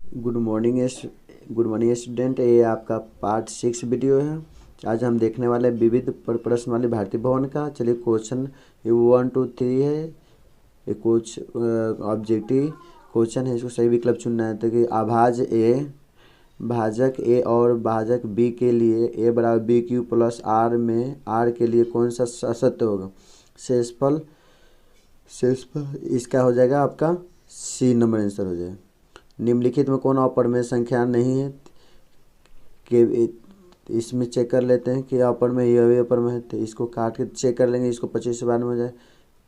Good morning student. ये आपका part 6 video है। आज हम देखने वाले विविध प्रश्न वाली भारतीय भवन का। चलिए क्वेश्चन 1 2 3 है। ये कुछ ऑब्जेक्टिव क्वेश्चन है, इसको सही विकल्प चुनना है। तो कि भाजक ए और भाजक बी के लिए ए बराबर बी क्यू प्लस आर में आर के लिए कौन सा सत्य होगा? शेषफल इसका हो जाएगा आपका सी नंबर आंसर हो जाएगा। निम्नलिखित में कौन अपरिमेय संख्या नहीं है? कि इसमें चेक कर लेते हैं कि अपरिमेय यह भी अपरिमेय है, तो इसको काट के चेक कर लेंगे। इसको 25 से 12 में हो जाए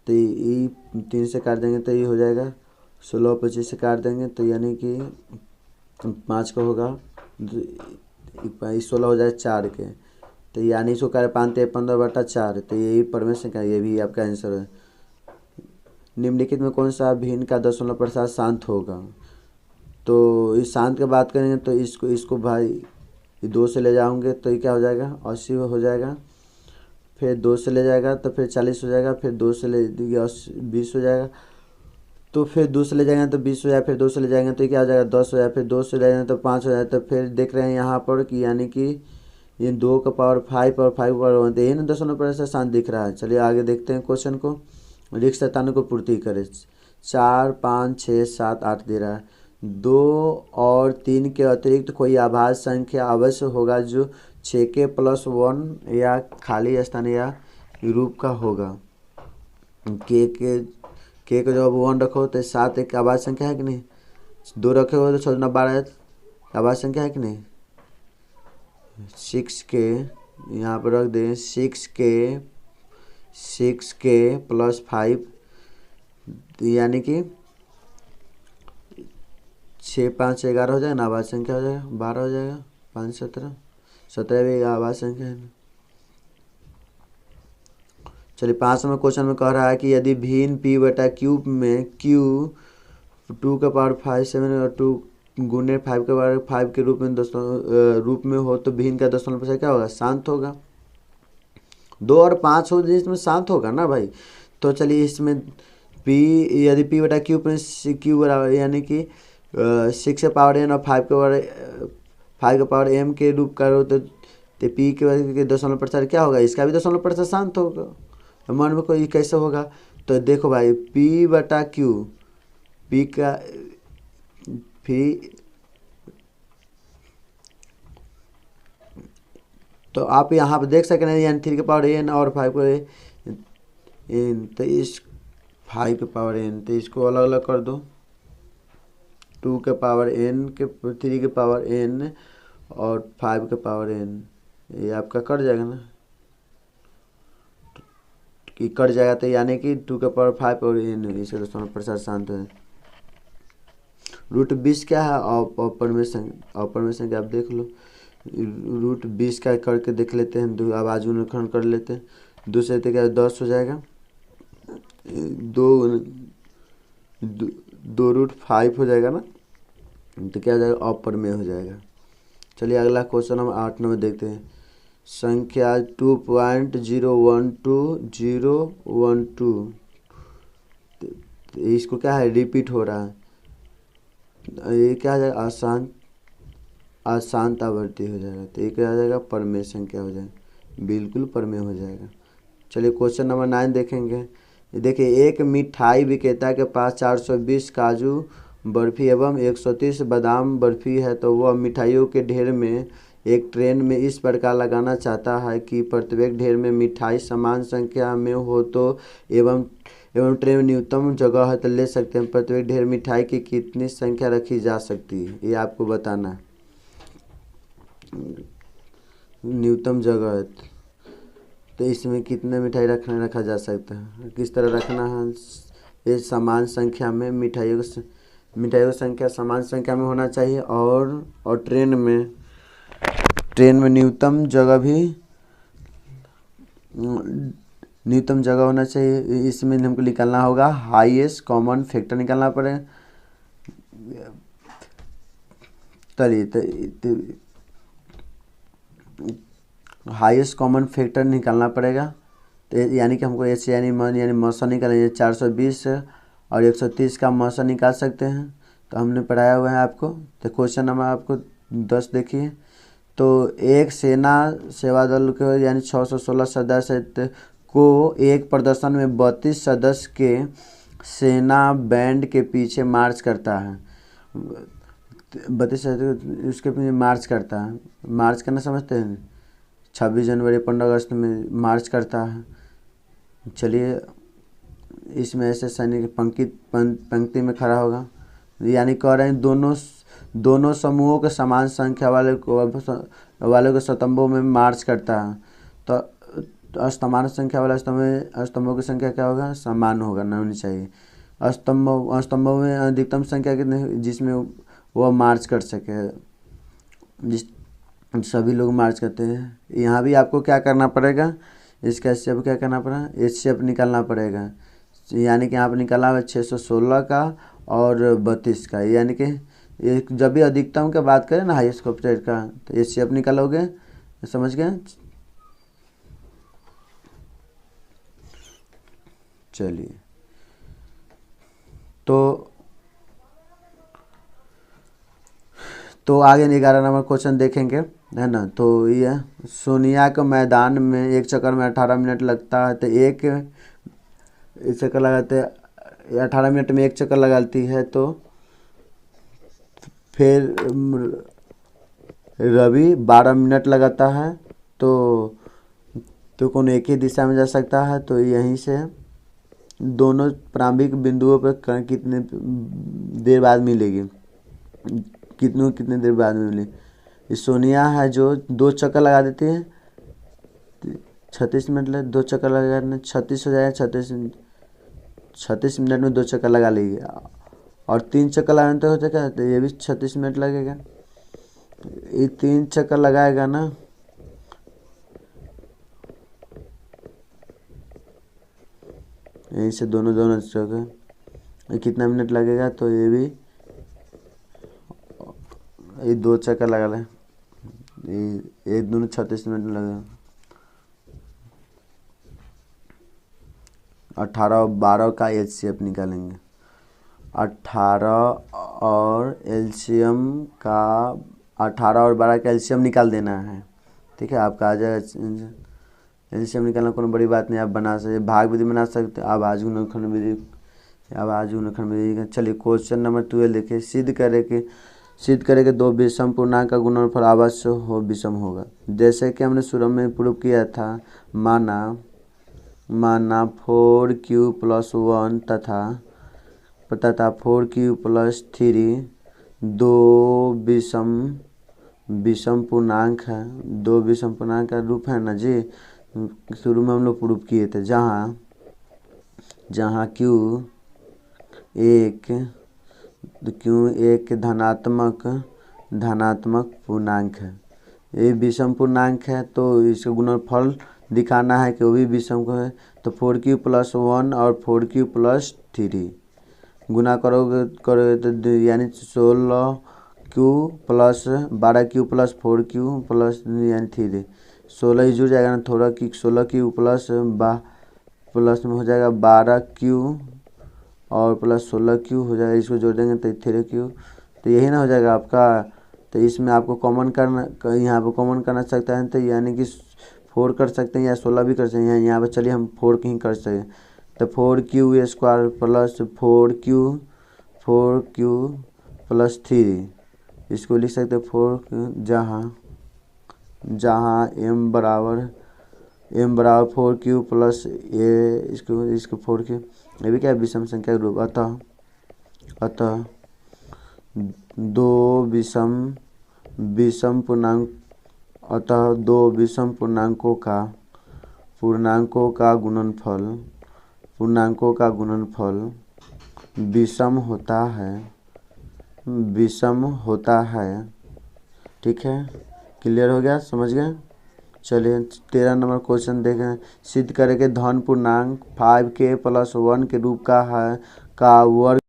तो ये 3 से काट देंगे तो ये हो जाएगा 16। 25 से काट देंगे तो यानी कि 5 का होगा, 16 हो जाए 4 के, तो यानी इसको करें 5 15/4, तो यही परिमेय संख्या, ये भी आपका आंसर है। निम्नलिखित में कौन सा भिन्न का दशमलव प्रसार शांत होगा? तो इस शांत की बात करेंगे तो इसको भाई ये 2 से ले जाओगे तो ये क्या हो जाएगा 80 हो जाएगा। फिर 2 से ले जाएगा तो फिर 40 हो जाएगा। फिर 2 से ले 20 हो जाएगा। तो फिर 2 से ले जाएंगे तो 20 हो जाएगा। फिर 2 से ले जाएंगे तो ये क्या हो जाएगा 10 हो जाएगा। फिर 2 से ले जाएंगे तो 5 हो जाएगा। तो फिर देख रहे हैं यहाँ पर कि यानी कि ये 2 का पावर 5 और 5 का पावर 1, तो यही ना दशमलव प्रसार शांत दिख रहा है। चलिए आगे देखते हैं क्वेश्चन को। रिक्त स्थानों को पूर्ति करें। 4 5 6 7 8 दे रहा है। 2 और 3 के अतिरिक्त कोई आभाज्य संख्या अवश्य होगा जो 6 के प्लस 1 या खाली स्थान या रूप का होगा। के को जब 1 रखो तो 7 एक आभाज्य संख्या है कि नहीं? 2 रखे हो तो 14 12 आभाज्य संख्या है कि नहीं? 6 के यहाँ पर रख दें। 6 के प्लस 5 यानी कि 6 5 11 हो जाएगा ना, आभाज्य संख्या हो जाएगा। 12 हो जाएगा। 5 17 17 भी आभाज्य संख्या है ना। चलिए 5 नंबर क्वेश्चन में कह रहा है कि यदि भिन्न पी बटा क्यूब में क्यू 2 का पावर 5 7 और 2 गुने 5 के पावर 5 के रूप में हो तो भिन्न का दशमलव प्रसार क्या होगा? शांत होगा। 2 और 5 हो जिसमें शांत होगा ना भाई। तो चलिए इसमें यदि पी बटा क्यूब में क्यू बराबर यानी कि 6 का पावर n और 5 का पावर m के रूप का हो तो पी के दशमलव प्रसार क्या होगा? इसका भी दशमलव प्रसार शांत होगा। मन में कोई कैसे होगा? तो देखो भाई पी बटा क्यू, पी का तो आप यहाँ पर देख सकते हैं यानी 3 के पावर n और 5 को n, तो इस 5 के पावर n, तो इसको अलग अलग कर दो। 2 के पावर n के 3 के पावर n और 5 के पावर n, ये आपका कट जाएगा ना, कि कट जाएगा तो यानी कि 2 के पावर 5 और n, इसे दशमलव प्रसार शांत है। रूट 20 क्या है? अपरिमेय संख्या आप देख लो। रूट 20 का करके देख लेते हैं। आवाज उन्नखंड कर लेते हैं। 2 से क्या 10 हो जाएगा। 2 रूट 5 हो जाएगा ना, तो क्या हो जाएगा? अपरिमेय हो जाएगा। चलिए अगला क्वेश्चन हम 8 नंबर देखते हैं। संख्या 2.012012, इसको क्या है रिपीट हो रहा है। ये क्या हो जाएगा? अशांत आवृत्ति हो जाएगा। तो ये क्या हो जाएगा? परिमेय संख्या हो जाएगा। बिल्कुल परिमेय हो जाएगा। चलिए क्वेश्चन नंबर 9 देखेंगे। देखिए एक मिठाई विक्रेता के पास 420 काजू बर्फी एवं 130 बादाम बर्फी है, तो वह मिठाइयों के ढेर में एक ट्रेन में इस प्रकार लगाना चाहता है कि प्रत्येक ढेर में मिठाई समान संख्या में हो तो एवं ट्रेन में न्यूनतम जगह है तो ले सकते हैं। प्रत्येक ढेर मिठाई की कितनी संख्या रखी जा सकती है, ये आपको बताना है। न्यूनतम जगह है तो इसमें कितने मिठाई रखा जा सकता है, किस तरह रखना है? ये समान संख्या में मिठाइयों की संख्या समान संख्या में होना चाहिए और ट्रेन में न्यूनतम जगह होना चाहिए। इसमें हमको निकालना होगा हाईएस्ट कॉमन फैक्टर निकालना पड़ेगा। हाईएस्ट कॉमन फैक्टर निकालना पड़ेगा। तो यानी कि हमको यानी मौसा निकालेंगे। 420 और 130 का मौसा निकाल सकते हैं। तो हमने पढ़ाया हुआ है आपको। तो क्वेश्चन नंबर आपको 10 देखिए। तो एक सेना सेवा दल के यानी 616 सदस्य को एक प्रदर्शन में 32 सदस्य के सेना बैंड के पीछे मार्च करता है। 32 सदस्य उसके पीछे मार्च करता है। मार्च करना समझते हैं, 26 जनवरी 15 अगस्त में मार्च करता है। चलिए, इसमें ऐसे सैनिक पंक्ति में खड़ा होगा, यानी कह रहे हैं दोनों समूहों के समान संख्या वाले को स्तंभों में मार्च करता है। तो समान संख्या वाले स्तंभों की संख्या क्या होगा, समान होगा, नहीं होनी चाहिए। स्तंभों में अधिकतम संख्या कितनी जिसमें वह मार्च कर सके, जिस सभी लोग मार्च करते हैं। यहाँ भी आपको क्या करना पड़ेगा, इसका शेप क्या करना पड़ेगा, इस शेप निकालना पड़ेगा। यानी कि यहाँ पर निकाला है 616 का और 32 का, यानी कि ये जब भी अधिकतम का बात करें ना, हाईएस्ट कॉम्पिटेट का, तो ये शेप निकालोगे, समझ गए। चलिए, तो आगे 11 नंबर क्वेश्चन देखेंगे, है ना। तो ये सोनिया के मैदान में एक चक्कर में 18 मिनट लगता है। तो एक चक्कर लगाते 18 मिनट में एक चक्कर लगाती है। तो फिर रवि 12 मिनट लगाता है। तो कौन एक ही दिशा में जा सकता है। तो यहीं से दोनों प्रारंभिक बिंदुओं पर कितने देर बाद मिलेगी, कितने देर बाद में मिलेगी। सोनिया है जो 2 चक्कर लगा देती है, 36 मिनट 2 चक्कर लगा 36 हो जाएगा। 36 मिनट में 2 चक्कर लगा लेगी। और 3 चक्कर लगाने तो हो जाएगा, तो ये भी 36 मिनट लगेगा। ये 3 चक्कर लगाएगा ना, यहीं से दोनों चक्कर, ये कितना मिनट लगेगा। तो ये भी ये 2 चक्कर लगा लें, ये दोनों 36 मिनट लगेगा। 18 और 12 का एलसीएम निकालेंगे। 18 और 12 का एलसीएम निकाल देना है, ठीक है। आपका आ जाएगा एलसीएम निकालना, कोई बड़ी बात नहीं, आप बना सकते, भाग विधि बना सकते, आभाज्य गुणनखंड विधि। चलिए, क्वेश्चन नंबर 12 देखिए। सिद्ध करे कि 2 विषम पूर्णांक का गुणनफल अवश्य विषम होगा। जैसे कि हमने शुरू में प्रूव किया था, माना 4q+1 तथा 4q+3 दो विषम पूर्णांक है। 2 विषम पूर्णांक का रूप है ना जी। शुरू में हम लोग प्रूव किए थे, जहाँ q एक धनात्मक पूर्णांक है, ये विषम पूर्णांक है। तो इसका गुणनफल दिखाना है कि वो भी विषम को है। तो 4q+1 और 4q+3 गुना करोगे तो यानी 16q+12q+4q+ यानी 3, 16 ही जुड़ जाएगा ना, थोड़ा कि 16q प्लस में हो जाएगा 12q और प्लस 16q हो जाएगा। इसको जोड़ देंगे तो 3q, तो यही ना हो जाएगा आपका। तो इसमें आपको कॉमन करना, यहाँ पर कॉमन करना सकता है, तो यानी कि 4 कर सकते हैं या 16 भी कर सकते हैं। यहाँ पर चलिए हम 4 की ही कर सकते हैं। तो 4q² प्लस 4q+3 इसको लिख सकते हैं 4, जहाँ m बराबर 4q प्लस ये इसको 4q, ये भी क्या विषम संख्या के रूप। अतः 2 विषम पूर्णांकों का गुणनफल विषम होता है, ठीक है। क्लियर हो गया, समझ गए। चलिए, 13 नंबर क्वेश्चन देखें। सिद्ध करें कि धन पूर्णांक 5k+1 के रूप का वर्ग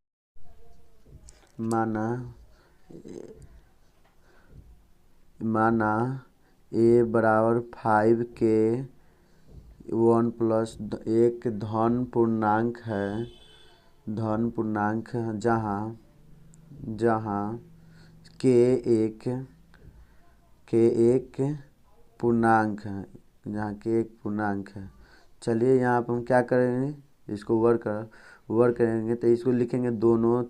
माना a बराबर 5k1 एक धन पूर्णांक है, जहाँ जहाँ के एक पूर्णांक है, जहाँ के एक पूर्णांक है। चलिए यहाँ पर हम क्या करेंगे, इसको वर्क करेंगे तो इसको लिखेंगे दोनों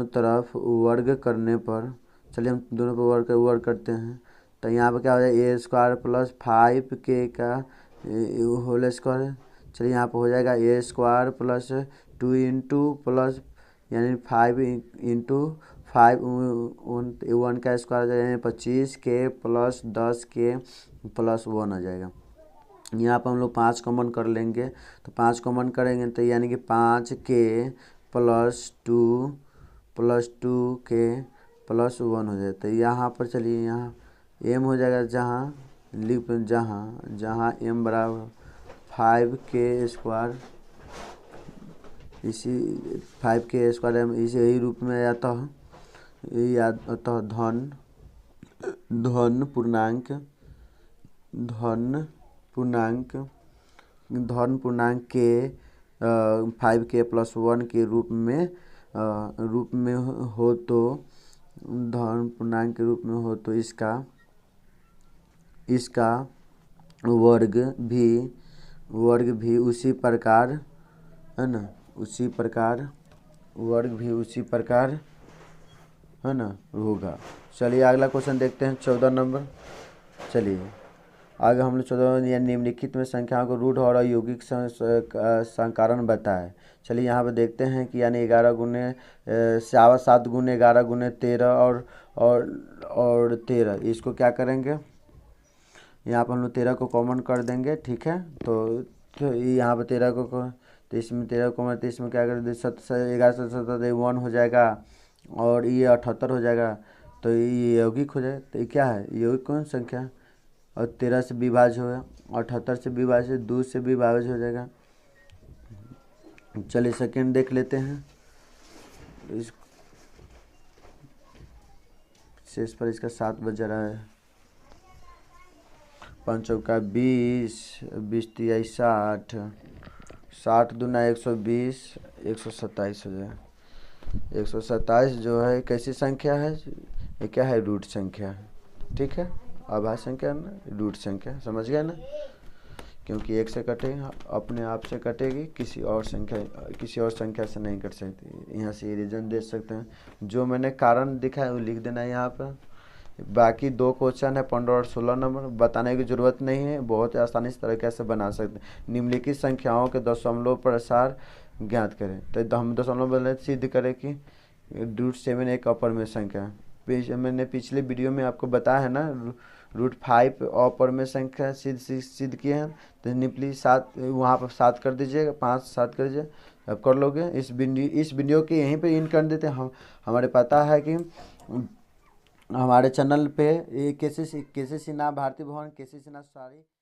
तरफ वर्ग करने पर। चलिए हम दोनों पर वर्ग करते हैं तो यहाँ पर क्या हो जाएगा ए स्क्वायर प्लस 5k का होल स्क्वायर। चलिए यहाँ पर हो जाएगा ए स्क्वायर प्लस 2 इंटू प्लस यानी 5 इंटू 5 1 का स्क्वायर आ जाएगा 25k प्लस 10k प्लस 1 आ जाएगा। यहाँ पर हम लोग 5 कॉमन कर लेंगे तो 5 कॉमन करेंगे तो यानी कि 5k प्लस 2k प्लस 1 हो जाए। तो यहाँ पर चलिए यहाँ m हो जाएगा जहाँ m बराबर 5k स्क्वायर, इसी 5k स्क्वायर इसे यही रूप में आता है, अतः धन पूर्णांक के 5k प्लस 1 के रूप में हो तो धन पूर्णांक के रूप में हो तो इसका वर्ग भी उसी प्रकार है ना, वर्ग भी उसी प्रकार है ना होगा। चलिए अगला क्वेश्चन देखते हैं 14 नंबर। चलिए आगे हम लोग 14 या निम्नलिखित में संख्याओं को रूट और अयौगिक संकारण बताएं। चलिए यहाँ पे देखते हैं कि यानी 11 गुने 7 गुने 11 गुने 13 और 13, इसको क्या करेंगे, यहाँ पर हम लोग 13 को कॉमन कर देंगे। ठीक है, तो यहाँ पर 13 को तो इसमें 13 को कॉमन, तो इसमें क्या कर 11 से 17 1 हो जाएगा और ये 78 हो जाएगा। तो ये यौगिक हो जाए तो ये क्या है, यौगिक कौन संख्या और 13 से विभाज्य होगा, 78 से विभाज्य 2 से विभाज्य हो जाएगा। चलिए सेकेंड देख लेते हैं। इस शेष पर इसका 7 बज रहा है। 5 चौका 20, 20 तिया 60, 60 दूना 120, 127 हो जाए। 127 जो है कैसी संख्या है, ये क्या है, रूट संख्या है। ठीक है, अभाज्य संख्या ना, रूट संख्या, समझ गए ना, क्योंकि एक से कटेगा अपने आप से कटेगी, किसी और संख्या से नहीं कट सकती। यहाँ से ये रीजन दे सकते हैं, जो मैंने कारण दिखाया वो लिख देना है यहाँ पर। बाकी 2 क्वेश्चन है 15 और 16 नंबर, बताने की जरूरत नहीं है, बहुत आसानी से तरीके से बना सकते हैं। निम्नलिखित संख्याओं के दशमलव प्रसार ज्ञात करें, तो हम दशमलव बदले सिद्ध करें कि √7 एक अपरिमेय संख्या है। मैंने पिछले वीडियो में आपको बताया है ना, √5 अपरिमेय संख्या सिद्ध किए हैं। तो निम्नलिखित 7 वहाँ पर 7 कर दीजिएगा, 5 7 कर दीजिए, अब कर लोगे। इस वीडियो के यहीं पे इन कर देते हैं। हमारे पता है कि हमारे चैनल पे केसी सिन्हा भारती भवन, केसी सिन्हा सारी